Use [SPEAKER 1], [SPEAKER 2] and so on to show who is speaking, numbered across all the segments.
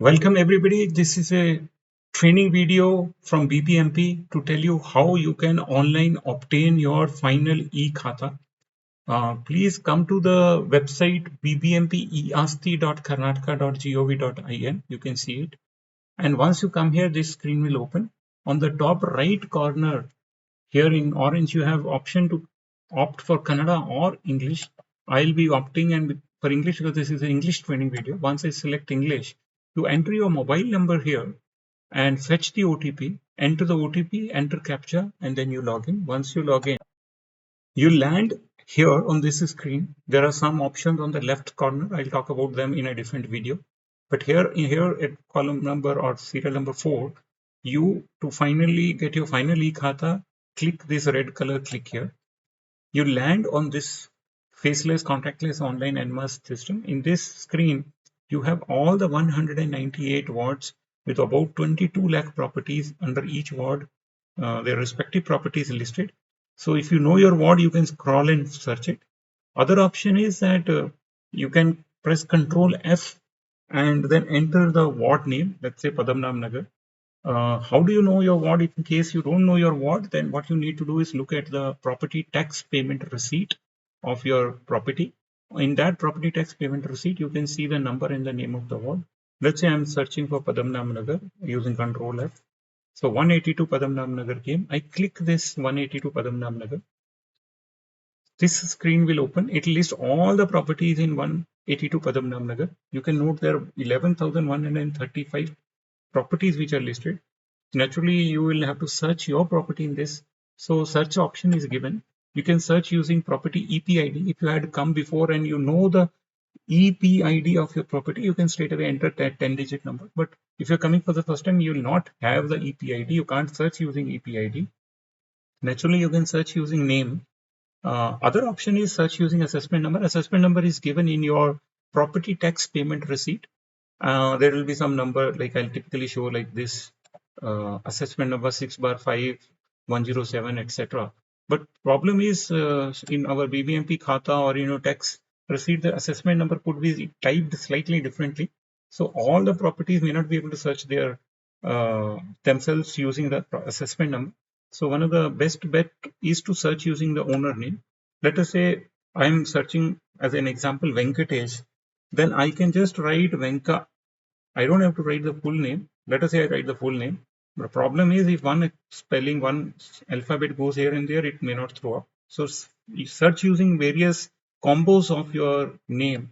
[SPEAKER 1] Welcome everybody. This is a training video from BBMP to tell you how you can online obtain your final e-khata. Please come to the website bbmpeasti.karnataka.gov.in. You can see it. And once you come here, this screen will open. On the top right corner, here in orange, you have option to opt for Kannada or English. I'll be opting and for English because this is an English training video. Once I select English, you enter your mobile number here and fetch the OTP, enter the OTP, enter CAPTCHA, and then you log in. Once you log in, you land here on this screen. There are some options on the left corner. I'll talk about them in a different video. But here at column number or serial number 4, you to finally get your final e-khata, click this red color click here. You land on this faceless contactless online NMAS system. In this screen, you have all the 198 wards with about 22 lakh properties under each ward, their respective properties listed. So if you know your ward, you can scroll and search it. Other option is that you can press Control F and then enter the ward name, let's say Padamnam Nagar. How do you know your ward? In case you don't know your ward, then what you need to do is look at the property tax payment receipt of your property. In that property tax payment receipt, you can see the number and the name of the ward. Let's say I'm searching for Padamnam Nagar using Control F. So 182 Padamnam Nagar came. I click this 182 Padamnam Nagar. This screen will open. It will list all the properties in 182 Padamnam Nagar. You can note there are 11,135 properties which are listed. Naturally, you will have to search your property in this. So search option is given. You can search using property EPID. If you had come before and you know the EPID of your property, you can straight away enter that 10-digit number. But if you're coming for the first time, you will not have the EPID. You can't search using EPID. Naturally, you can search using name. Other option is search using assessment number. Assessment number is given in your property tax payment receipt. There will be some number, like I'll typically show like this, assessment number 6/5/107, etc. But problem is in our BBMP khata or tax receipt, the assessment number could be typed slightly differently. So all the properties may not be able to search their themselves using the assessment number. So one of the best bet is to search using the owner name. Let us say I'm searching as an example Venkatesh. Then I can just write Venka. I don't have to write the full name. Let us say I write the full name. The problem is if one spelling, one alphabet goes here and there, it may not throw up. So you search using various combos of your name.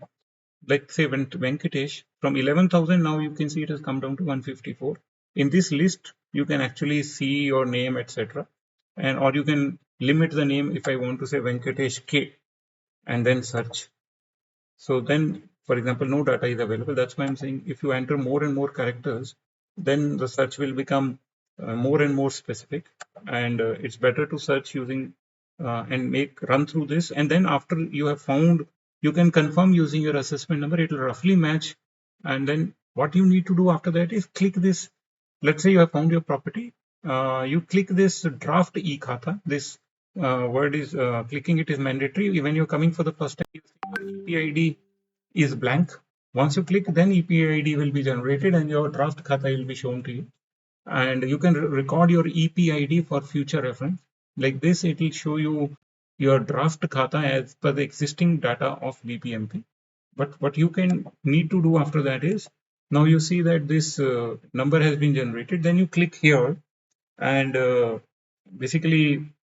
[SPEAKER 1] Like say Venkatesh, from 11,000 now you can see it has come down to 154. In this list, you can actually see your name, etc. And or you can limit the name if I want to say Venkatesh K and then search. So then, for example, no data is available. That's why I'm saying if you enter more and more characters, then the search will become more and more specific. And it's better to search using and run through this. And then after you have found, you can confirm using your assessment number. It will roughly match. And then what you need to do after that is click this. Let's say you have found your property. You click this draft e-khata. This word is clicking it is mandatory. When you're coming for the first time, EPID is blank. Once you click, then EPID will be generated and your draft khata will be shown to you. And you can record your EPID for future reference. Like this, it will show you your draft khata as per the existing data of BBMP. But what you can need to do after that is, now you see that this number has been generated. Then you click here and basically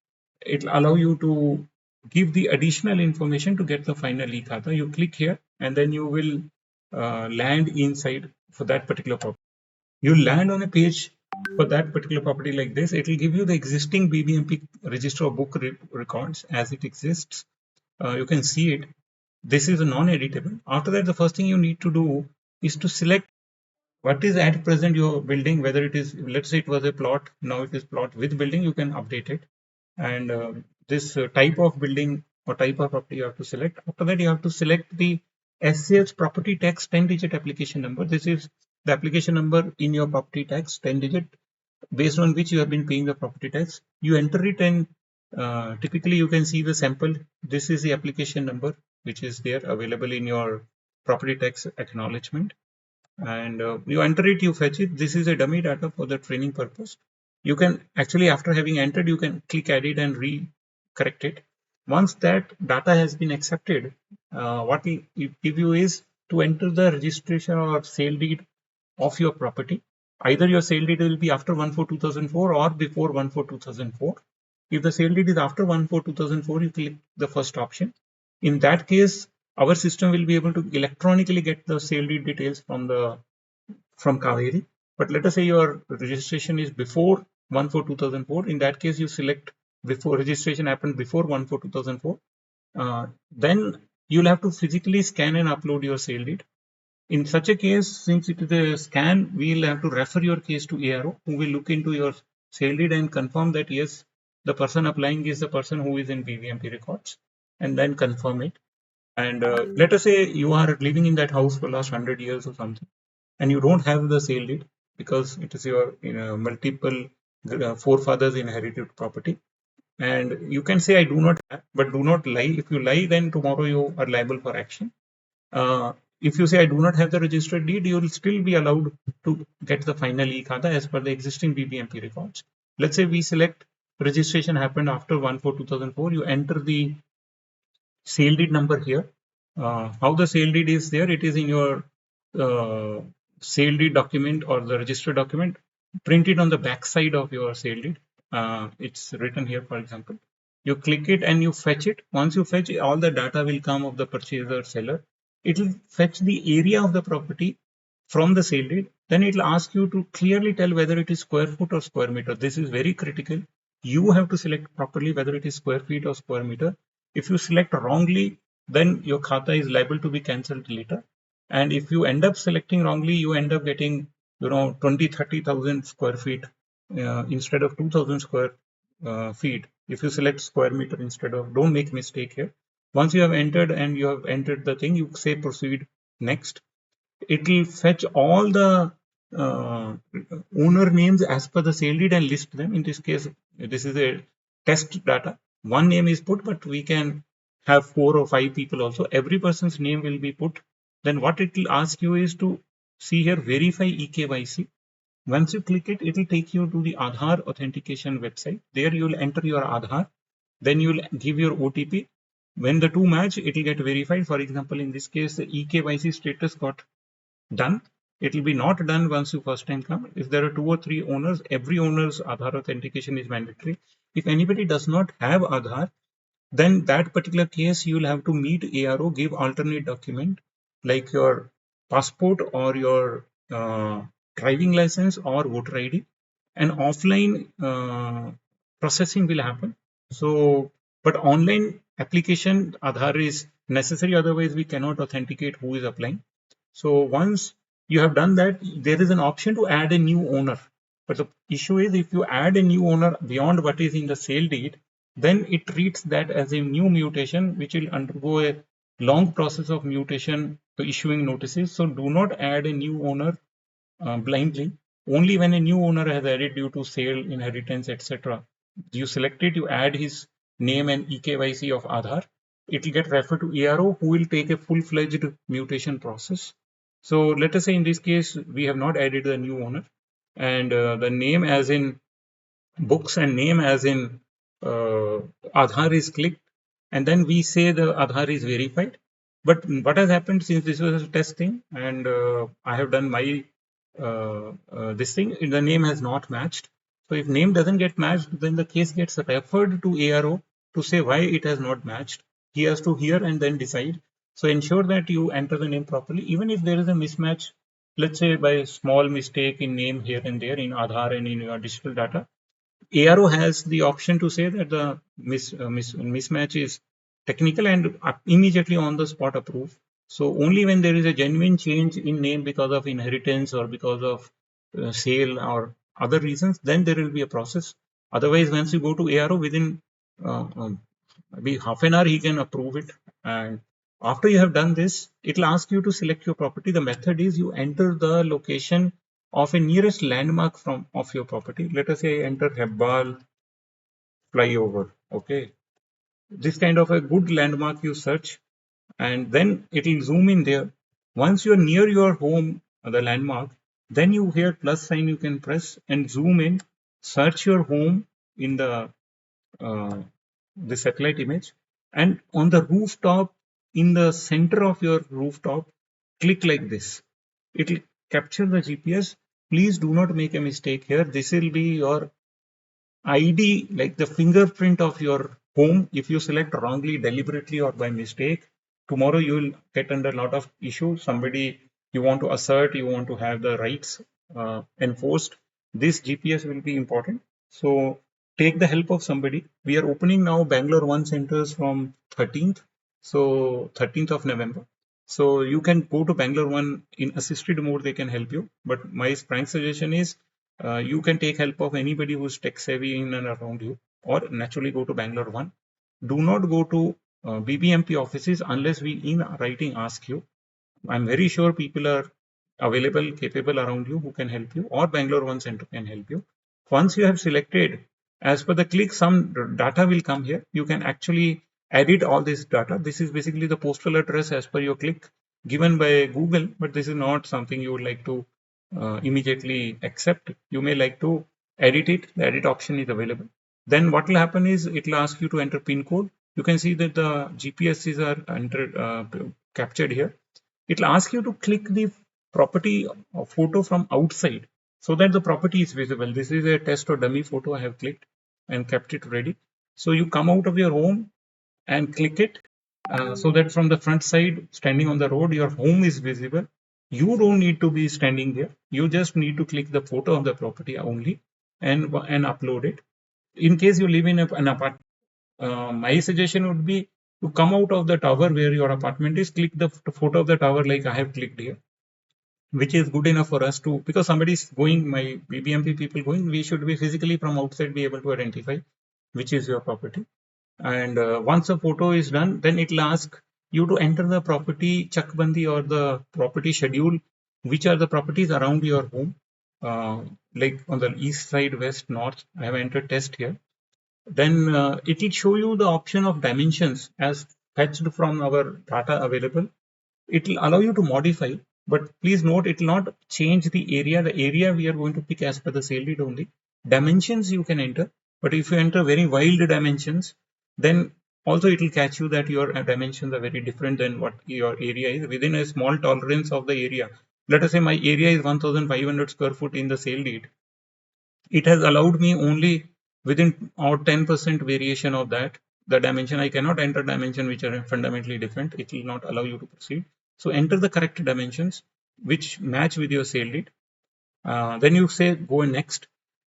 [SPEAKER 1] it will allow you to give the additional information to get the final e-khata. You click here and then you will land inside for that particular property. You land on a page for that particular property like this. It will give you the existing BBMP register of book records as it exists. You can see it. This is a non-editable. After that, the first thing you need to do is to select what is at present your building, whether it is, let's say it was a plot, now it is plot with building, you can update it. And this type of building or type of property you have to select. After that, you have to select the SCS property tax 10-digit application number. This is the application number in your property tax 10-digit based on which you have been paying the property tax. You enter it and typically you can see the sample. This is the application number which is there available in your property tax acknowledgement. and you enter it, you fetch it. This is a dummy data for the training purpose. You can actually, after having entered, you can click edit and correct it. Once that data has been accepted, what it give you is to enter the registration or sale deed of your property. Either your sale deed will be after 1/4/2004 or before 1/4/2004. If the sale deed is after 1/4/2004, you click the first option. In that case, our system will be able to electronically get the sale deed details from Kaveri. But let us say your registration is before 1/4/2004. In that case, you select before registration happened before 1/4/2004. Then you'll have to physically scan and upload your sale deed. In such a case, since it is a scan, we'll have to refer your case to ARO, who will look into your sale deed and confirm that yes, the person applying is the person who is in BBMP records, and then confirm it. And let us say you are living in that house for last 100 years or something, and you don't have the sale deed because it is your multiple forefathers inherited property. And you can say, I do not have, but do not lie. If you lie, then tomorrow you are liable for action. If you say I do not have the registered deed, you will still be allowed to get the final e-khata as per the existing BBMP records. Let's say we select registration happened after 1/4/2004. You enter the sale deed number here. How the sale deed is there? It is in your uh, sale deed document or the registered document printed on the back side of your sale deed. It's written here, for example. You click it and you fetch it. Once you fetch it, all the data will come of the purchaser seller. It will fetch the area of the property from the sale deed. Then it will ask you to clearly tell whether it is square foot or square meter. This is very critical. You have to select properly whether it is square feet or square meter. If you select wrongly, then your khata is liable to be cancelled later. And if you end up selecting wrongly, you end up getting 20-30,000 square feet instead of 2,000 square feet. If you select square meter instead of, don't make mistake here. Once you have entered and you have entered the thing, you say proceed next. It will fetch all the uh, owner names as per the sale deed and list them. In this case, this is a test data. One name is put, but we can have 4 or 5 people also. Every person's name will be put. Then what it will ask you is to see here, verify eKYC. Once you click it, it will take you to the Aadhaar authentication website. There you will enter your Aadhaar. Then you will give your OTP. When the two match, it will get verified. For example, in this case, the eKYC status got done. It will be not done once you first time come. If there are 2 or 3 owners, every owner's Aadhaar authentication is mandatory. If anybody does not have Aadhaar, then that particular case you will have to meet ARO, give alternate document like your passport or your driving license or voter ID, and offline processing will happen. So, but online application Aadhaar is necessary, otherwise we cannot authenticate who is applying. So once you have done that, there is an option to add a new owner. But the issue is, if you add a new owner beyond what is in the sale deed, then it treats that as a new mutation, which will undergo a long process of mutation to issuing notices. So do not add a new owner blindly. Only when a new owner has added due to sale, inheritance, etc., you select it, you add his name and eKYC of Aadhaar, it will get referred to ARO, who will take a full-fledged mutation process. So let us say in this case, we have not added the new owner, and the name as in books and name as in Aadhaar is clicked, and then we say the Aadhaar is verified. But what has happened, since this was a test thing, and I have done my this thing, the name has not matched. So if name doesn't get matched, then the case gets referred to ARO to say why it has not matched. He has to hear and then decide. So ensure that you enter the name properly, even if there is a mismatch, let's say by small mistake in name here and there in Aadhaar and in your digital data. ARO has the option to say that the mismatch is technical and immediately on the spot approve. So only when there is a genuine change in name because of inheritance or because of sale or other reasons, then there will be a process. Otherwise, once you go to ARO, within maybe half an hour, he can approve it. And after you have done this, it will ask you to select your property. The method is you enter the location of a nearest landmark from of your property. Let us say enter Hebbal flyover. Okay, this kind of a good landmark you search, and then it will zoom in there. Once you are near your home, the landmark. Then you hear plus sign, you can press and zoom in, search your home in uh, the satellite image, and on the rooftop, in the center of your rooftop, click like this. It will capture the GPS. Please do not make a mistake here. This will be your ID, like the fingerprint of your home. If you select wrongly, deliberately, or by mistake, tomorrow you will get under a lot of issues. Somebody you want to assert, you want to have the rights enforced. This GPS will be important. So take the help of somebody. We are opening now Bangalore 1 centers from 13th. So 13th of November. So you can go to Bangalore 1 in assisted mode, they can help you. But my frank suggestion is you can take help of anybody who's tech savvy in and around you, or naturally go to Bangalore 1. Do not go to BBMP offices unless we in writing ask you. I'm very sure people are available, capable around you who can help you, or Bangalore 1 Center can help you. Once you have selected, as per the click, some data will come here. You can actually edit all this data. This is basically the postal address as per your click given by Google, but this is not something you would like to immediately accept. You may like to edit it. The edit option is available. Then what will happen is it will ask you to enter pin code. You can see that the GPSs are entered, captured here. It will ask you to click the property photo from outside so that the property is visible. This is a test or dummy photo I have clicked and kept it ready. So you come out of your home and click it so that from the front side, standing on the road, your home is visible. You don't need to be standing there. You just need to click the photo of the property only and upload it. In case you live in an apartment, my suggestion would be to come out of the tower where your apartment is, click the photo of the tower like I have clicked here, which is good enough for us to, because somebody is going, my BBMP people going, we should be physically from outside be able to identify which is your property. And once the photo is done, then it will ask you to enter the property chakbandi or the property schedule, which are the properties around your home, uh, like on the east side, west, north. I have entered test here. Then it will show you the option of dimensions as fetched from our data available. It will allow you to modify, but please note it will not change the area. The area we are going to pick as per the sale lead only. Dimensions you can enter, but if you enter very wild dimensions, then also it will catch you that your dimensions are very different than what your area is within a small tolerance of the area. Let us say my area is 1500 square foot in the sale deed. It has allowed me only within or 10% variation of that. The dimension, I cannot enter dimension which are fundamentally different. It will not allow you to proceed. So enter the correct dimensions which match with your sale lead. Then you say go next.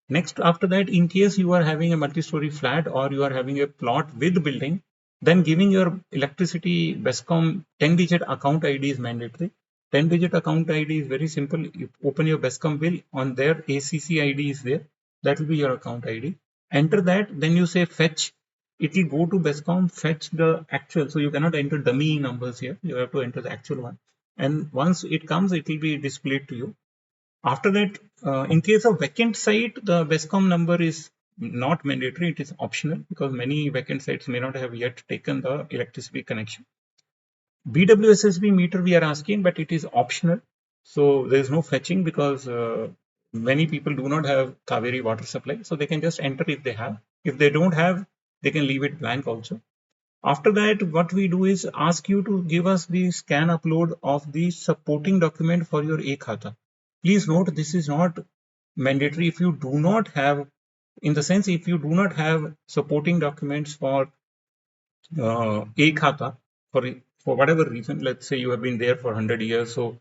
[SPEAKER 1] Next, after that, in case you are having a multi-story flat or you are having a plot with building, then giving your electricity BESCOM 10-digit account ID is mandatory. 10-digit account ID is very simple. You open your BESCOM bill, on their ACC ID is there. That will be your account ID. Enter that, then you say fetch. It will go to BESCOM, fetch the actual. So you cannot enter dummy numbers here. You have to enter the actual one. And once it comes, it will be displayed to you. After that, in case of vacant site, the BESCOM number is not mandatory, it is optional because many vacant sites may not have yet taken the electricity connection. BWSSB meter we are asking, but it is optional. So there is no fetching because many people do not have Kaveri water supply. So they can just enter if they have. If they don't have, they can leave it blank also. After that, what we do is ask you to give us the scan upload of the supporting document for your khata. Please note this is not mandatory if you do not have, in the sense if you do not have supporting documents for khata for whatever reason. Let's say you have been there for 100 years, so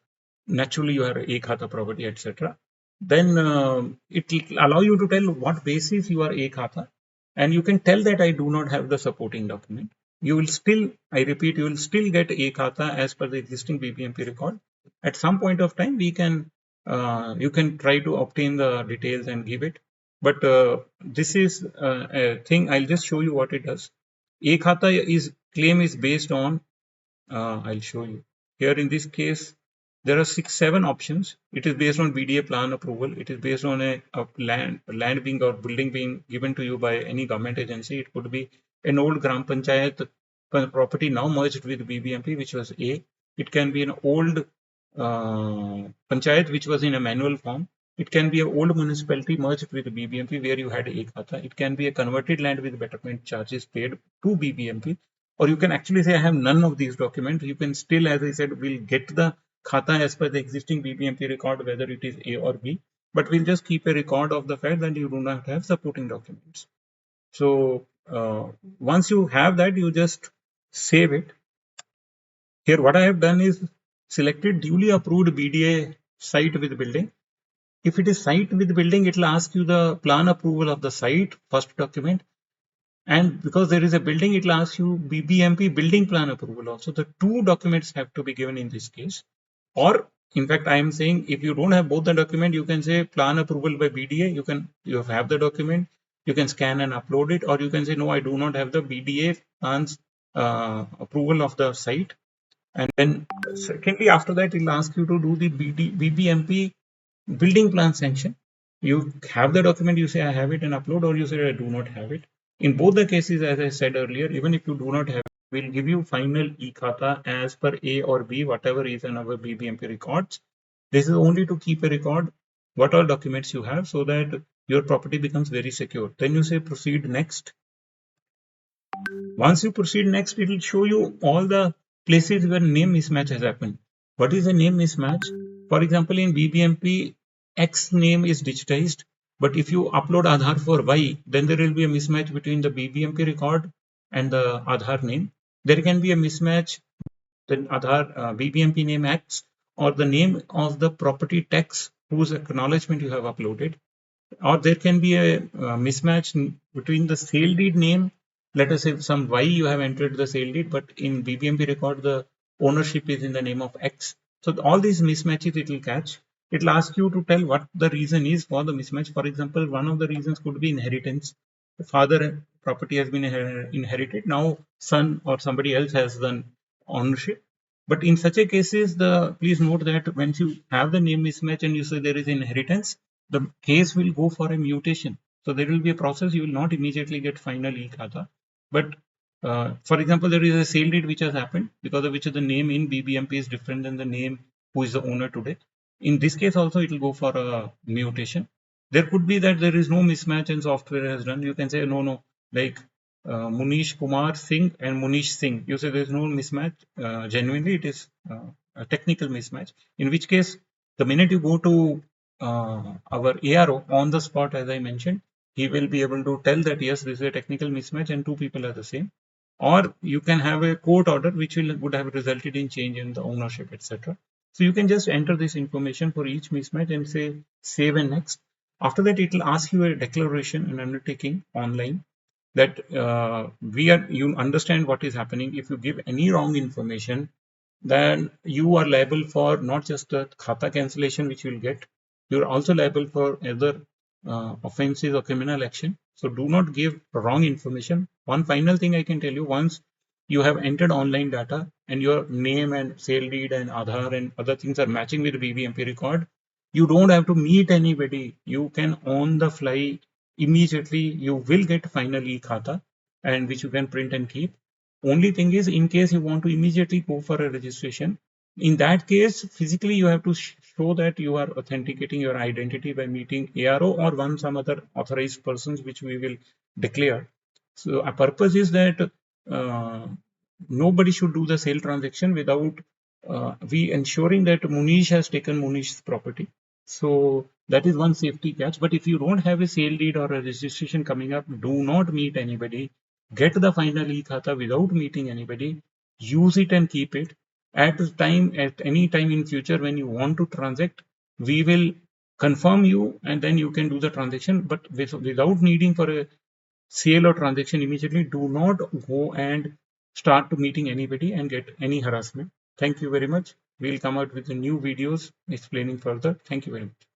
[SPEAKER 1] naturally you have khata property, etc. Then it will allow you to tell what basis you are khata, and you can tell that I do not have the supporting document. You will still, I repeat, you will still get khata as per the existing BBMP record. At some point of time, we can you can try to obtain the details and give it. But this is a thing. I'll just show you what it does. khata is claim is based on. I'll show you here. In this case, there are 7 options. It is based on BDA plan approval. It is based on a land being or building being given to you by any government agency. It could be an old Gram Panchayat property now merged with BBMP, which was A. It can be an old panchayat which was in a manual form. It can be an old municipality merged with BBMP where you had a khata. It can be a converted land with betterment charges paid to BBMP. Or you can actually say, I have none of these documents. You can still, as I said, will get the khata as per the existing BBMP record, whether it is A or B. But we'll just keep a record of the fact that you do not have supporting documents. So once you have that, you just save it. Here, what I have done is selected duly approved BDA site with building. If it is site with building, it will ask you the plan approval of the site, first document. And because there is a building, it will ask you BBMP building plan approval also. The two documents have to be given in this case. Or in fact, I am saying if you don't have both the document, you can say plan approval by BDA. You have the document, you can scan and upload it, or you can say no, I do not have the BDA plans approval of the site. And then secondly, after that, it will ask you to do the BBMP building plan sanction. You have the document, you say I have it and upload, or you say I do not have it. In both the cases, as I said earlier, even if you do not have it, we'll give you final e-khata as per A or B, whatever is in our BBMP records. This is only to keep a record what all documents you have so that your property becomes very secure. Then you say proceed next. Once you proceed next, it will show you all the places where name mismatch has happened. What is a name mismatch? For example, in BBMP, X name is digitized, but if you upload Aadhaar for Y, then there will be a mismatch between the BBMP record and the Aadhaar name. There can be a mismatch, the Aadhaar BBMP name X or the name of the property tax whose acknowledgement you have uploaded, or there can be a mismatch between the sale deed name. Let us say some Y you have entered the sale deed, but in BBMP record the ownership is in the name of X. So all these mismatches it will catch. It will ask you to tell what the reason is for the mismatch. For example, one of the reasons could be inheritance. The father property has been inherited. Now son or somebody else has done ownership. But in such a cases, please note that once you have the name mismatch and you say there is inheritance, the case will go for a mutation. So there will be a process. You will not immediately get final e-khata. But for example, there is a sale deed which has happened because of which the name in BBMP is different than the name who is the owner today. In this case also, it will go for a mutation. There could be that there is no mismatch and software has done. You can say no, like Munish Kumar Singh and Munish Singh. You say there is no mismatch. Genuinely, it is a technical mismatch. In which case, the minute you go to our ARO on the spot, as I mentioned, he will be able to tell that yes, this is a technical mismatch and two people are the same. Or you can have a court order which would have resulted in change in the ownership, etc. So you can just enter this information for each mismatch and say save and next. After that, it will ask you a declaration and undertaking online that you understand what is happening. If you give any wrong information, then you are liable for not just the khata cancellation which you will get, you are also liable for other offenses or criminal action. So do not give wrong information. One final thing I can tell you, once you have entered online data and your name and sale deed and Aadhaar and other things are matching with the BBMP record, you don't have to meet anybody. You can on the fly immediately, you will get final e-khata and which you can print and keep. Only thing is, in case you want to immediately go for a registration, in that case, physically you have to show that you are authenticating your identity by meeting ARO or some other authorized persons which we will declare. So our purpose is that nobody should do the sale transaction without we ensuring that Munish has taken Munish's property. So that is one safety catch. But if you don't have a sale deed or a registration coming up, do not meet anybody. Get the final e-khata without meeting anybody. Use it and keep it. At any time in future when you want to transact, we will confirm you and then you can do the transaction. But without needing for a sale or transaction immediately, do not go and start to meeting anybody and get any harassment. Thank you very much. We'll come out with the new videos explaining further. Thank you very much.